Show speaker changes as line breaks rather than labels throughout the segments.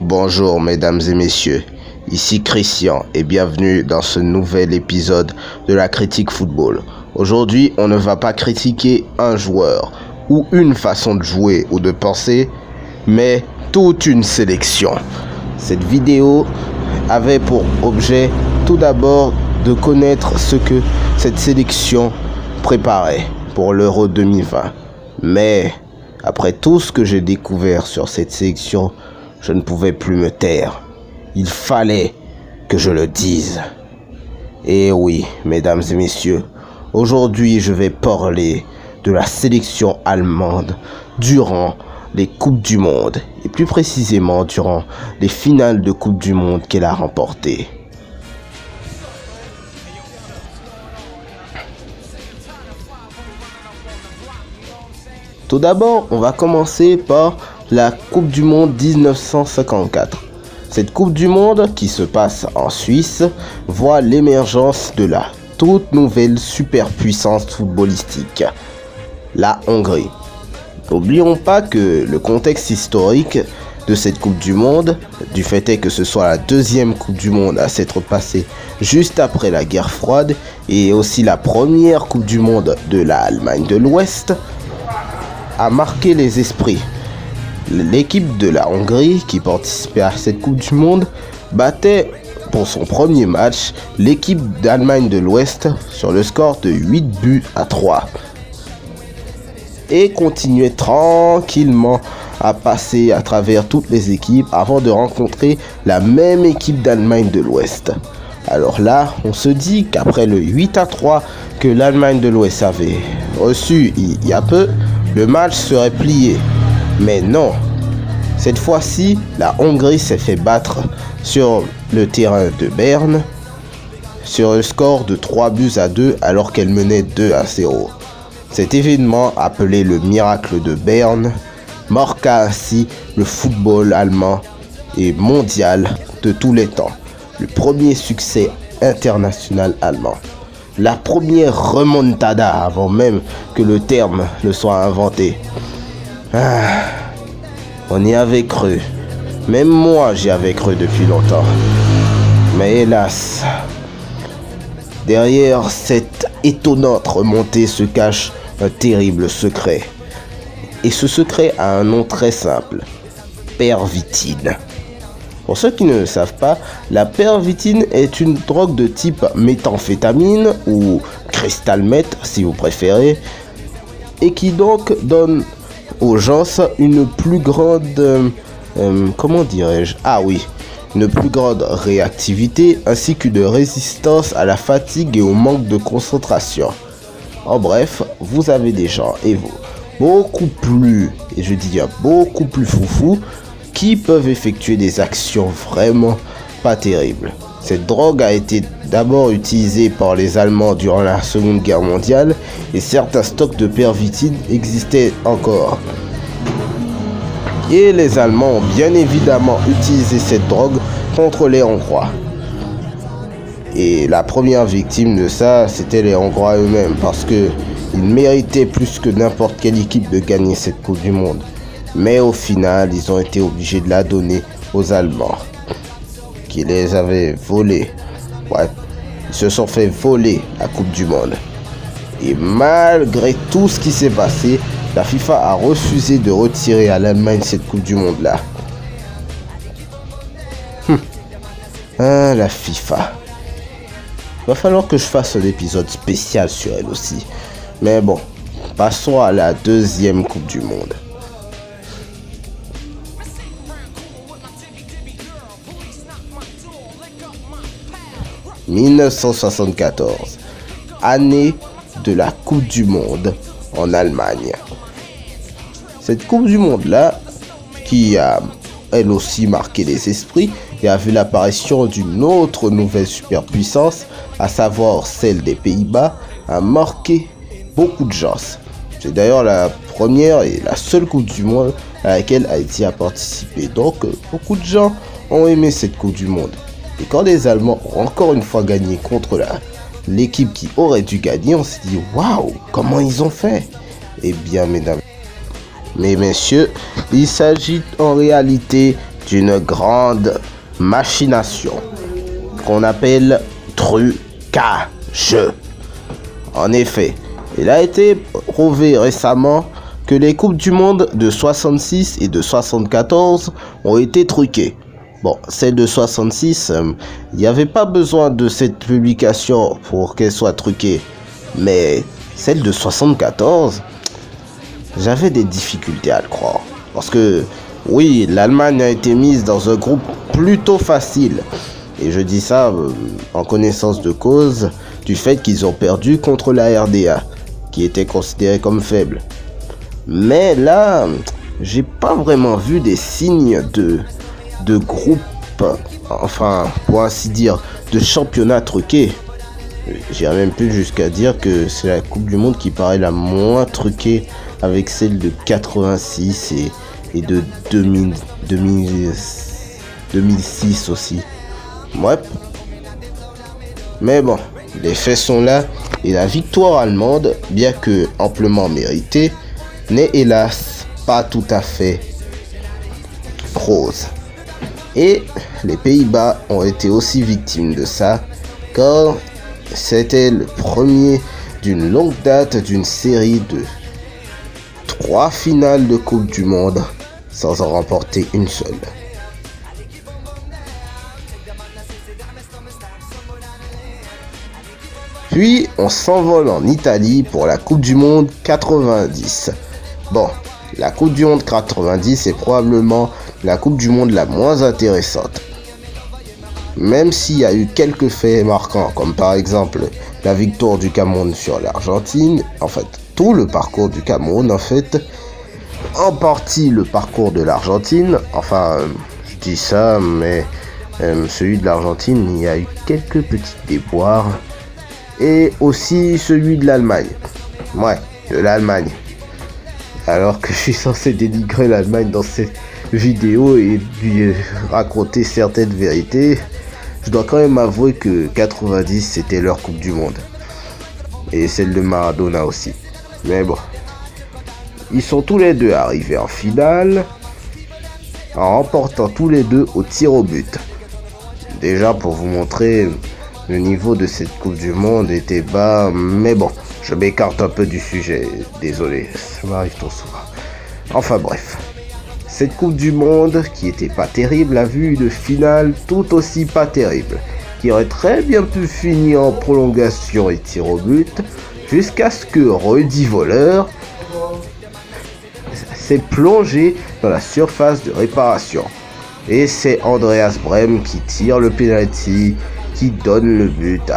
Bonjour mesdames et messieurs, ici Christian et bienvenue dans ce nouvel épisode de la critique football. Aujourd'hui, on ne va pas critiquer un joueur ou une façon de jouer ou de penser, mais toute une sélection. Cette vidéo avait pour objet tout d'abord de connaître ce que cette sélection préparait pour l'Euro 2020. Mais après tout ce que j'ai découvert sur cette sélection, je ne pouvais plus me taire. Il fallait que je le dise. Et oui, mesdames et messieurs, aujourd'hui je vais parler de la sélection allemande durant les Coupes du Monde, et plus précisément durant les finales de Coupe du Monde qu'elle a remportées. Tout d'abord, on va commencer par la Coupe du Monde 1954. Cette Coupe du Monde, qui se passe en Suisse, voit l'émergence de la toute nouvelle superpuissance footballistique, la Hongrie. N'oublions pas que le contexte historique de cette Coupe du Monde, du fait est que ce soit la deuxième Coupe du Monde à s'être passée juste après la guerre froide et aussi la première Coupe du Monde de l'Allemagne de l'Ouest, a marqué les esprits. L'équipe de la Hongrie qui participait à cette Coupe du Monde battait pour son premier match l'équipe d'Allemagne de l'Ouest sur le score de 8-3 et continuait tranquillement à passer à travers toutes les équipes avant de rencontrer la même équipe d'Allemagne de l'Ouest. Alors là, on se dit qu'après le 8-3 que l'Allemagne de l'Ouest avait reçu il y a peu, le match serait plié. Mais non, cette fois-ci, la Hongrie s'est fait battre sur le terrain de Berne sur le score de 3-2 alors qu'elle menait 2-0. Cet événement, appelé le miracle de Berne, marqua ainsi le football allemand et mondial de tous les temps. Le premier succès international allemand. La première remontada avant même que le terme ne soit inventé. On y avait cru. Même moi j'y avais cru depuis longtemps. Mais hélas, derrière cette étonnante remontée se cache un terrible secret. Et ce secret a un nom très simple. Pervitine. Pour ceux qui ne le savent pas, la pervitine est une drogue de type méthamphétamine ou crystal meth si vous préférez, et qui donc donne aux gens une plus grande, une plus grande réactivité ainsi qu'une résistance à la fatigue et au manque de concentration. En bref, vous avez des gens et vous beaucoup plus, et je dis bien beaucoup plus foufou, qui peuvent effectuer des actions vraiment pas terribles. Cette drogue a été d'abord utilisée par les Allemands durant la Seconde Guerre mondiale et certains stocks de pervitine existaient encore. Et les Allemands ont bien évidemment utilisé cette drogue contre les Hongrois. Et la première victime de ça, c'était les Hongrois eux-mêmes parce que ils méritaient plus que n'importe quelle équipe de gagner cette Coupe du Monde. Mais au final, ils ont été obligés de la donner aux Allemands qui les avaient volés. Ouais, ils se sont fait voler la Coupe du Monde. Et malgré tout ce qui s'est passé, la FIFA a refusé de retirer à l'Allemagne cette Coupe du Monde-là. La FIFA. Va falloir que je fasse un épisode spécial sur elle aussi. Mais bon, passons à la deuxième Coupe du Monde. « 1974, année de la Coupe du Monde en Allemagne. » Cette Coupe du Monde-là, qui a elle aussi marqué les esprits et a vu l'apparition d'une autre nouvelle superpuissance, à savoir celle des Pays-Bas, a marqué beaucoup de gens. C'est d'ailleurs la première et la seule Coupe du Monde à laquelle Haïti a participé. Donc beaucoup de gens ont aimé cette Coupe du Monde. Et quand les Allemands ont encore une fois gagné contre l'équipe qui aurait dû gagner, on s'est dit waouh, comment ils ont fait? Eh bien, mesdames, mais messieurs, il s'agit en réalité d'une grande machination qu'on appelle trucage. En effet, il a été prouvé récemment que les Coupes du Monde de 66 et de 74 ont été truquées. Bon, celle de 66, il n'y avait pas besoin de cette publication pour qu'elle soit truquée. Mais celle de 74, j'avais des difficultés à le croire. Parce que, oui, l'Allemagne a été mise dans un groupe plutôt facile. Et je dis ça en connaissance de cause du fait qu'ils ont perdu contre la RDA, qui était considérée comme faible. Mais là, j'ai pas vraiment vu des signes de groupe, enfin, pour ainsi dire, de championnat truqué. J'irais même plus jusqu'à dire que c'est la Coupe du Monde qui paraît la moins truquée avec celle de 86 et de 2006 aussi. Ouais. Mais bon, les faits sont là et la victoire allemande, bien que amplement méritée, n'est hélas pas tout à fait rose. Et les Pays-Bas ont été aussi victimes de ça, car c'était le premier d'une longue date d'une série de 3 finales de Coupe du Monde sans en remporter une seule. Puis on s'envole en Italie pour la Coupe du Monde 90. Bon, la Coupe du Monde 90 est probablement la Coupe du Monde la moins intéressante. Même s'il y a eu quelques faits marquants, comme par exemple la victoire du Cameroun sur l'Argentine, en fait tout le parcours du Cameroun en fait, en partie le parcours de l'Argentine, enfin je dis ça mais celui de l'Argentine il y a eu quelques petits déboires, et aussi celui de l'Allemagne, ouais de l'Allemagne, alors que je suis censé dénigrer l'Allemagne dans cette vidéo et lui raconter certaines vérités. Je dois quand même avouer que 90 c'était leur Coupe du Monde. Et celle de Maradona aussi. Mais bon. Ils sont tous les deux arrivés en finale, en remportant tous les deux au tir au but. Déjà pour vous montrer, le niveau de cette Coupe du Monde était bas, mais bon, je m'écarte un peu du sujet, désolé, ça m'arrive trop souvent. Enfin bref. Cette Coupe du Monde, qui était pas terrible, a vu une finale tout aussi pas terrible, qui aurait très bien pu finir en prolongation et tir au but, jusqu'à ce que Rudy Voller s'est plongé dans la surface de réparation. Et c'est Andreas Brem qui tire le penalty, qui donne le but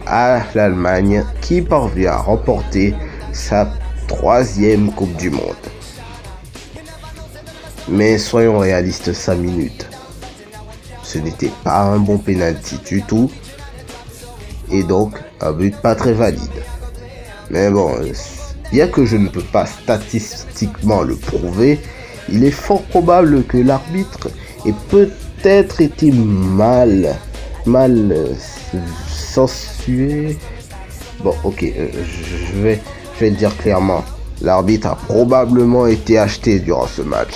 à l'Allemagne, qui parvient à remporter sa 3e Coupe du Monde. Mais soyons réalistes 5 minutes. Ce n'était pas un bon penalty du tout. Et donc, un but pas très valide. Mais bon, bien que je ne peux pas statistiquement le prouver, il est fort probable que l'arbitre ait peut-être été mal sensué. Bon, ok, je vais le dire clairement. L'arbitre a probablement été acheté durant ce match.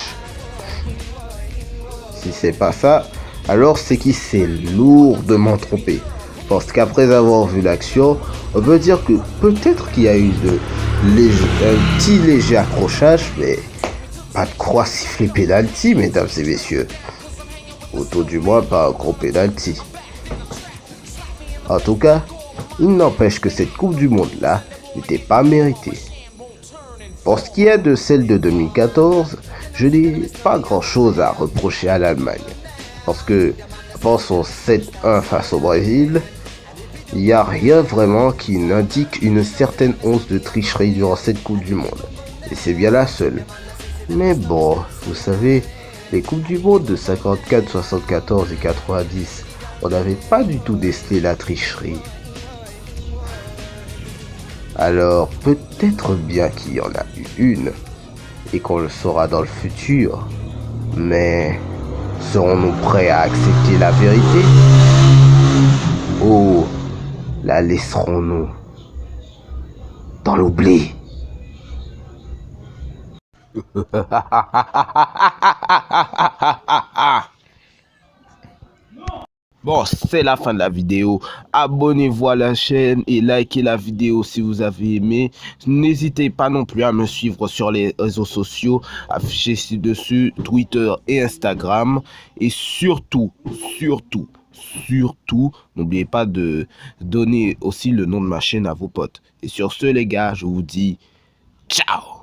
Si c'est pas ça, alors c'est qu'il s'est lourdement trompé. Parce qu'après avoir vu l'action, on peut dire que peut-être qu'il y a eu un petit léger accrochage, mais pas de quoi siffler penalty, mesdames et messieurs. Autour du moins, pas un gros penalty. En tout cas, il n'empêche que cette Coupe du Monde là n'était pas méritée. Pour ce qui est de celle de 2014, je n'ai pas grand chose à reprocher à l'Allemagne. Parce que, pensons 7-1 face au Brésil, il n'y a rien vraiment qui n'indique une certaine once de tricherie durant cette Coupe du Monde. Et c'est bien la seule. Mais bon, vous savez, les Coupes du Monde de 54, 74 et 90, on n'avait pas du tout décelé la tricherie. Alors peut-être bien qu'il y en a eu une, et qu'on le saura dans le futur, mais serons-nous prêts à accepter la vérité? Ou la laisserons-nous dans l'oubli? Bon, c'est la fin de la vidéo. Abonnez-vous à la chaîne et likez la vidéo si vous avez aimé. N'hésitez pas non plus à me suivre sur les réseaux sociaux affichés ci-dessus, Twitter et Instagram. Et surtout, n'oubliez pas de donner aussi le nom de ma chaîne à vos potes. Et sur ce, les gars, je vous dis ciao!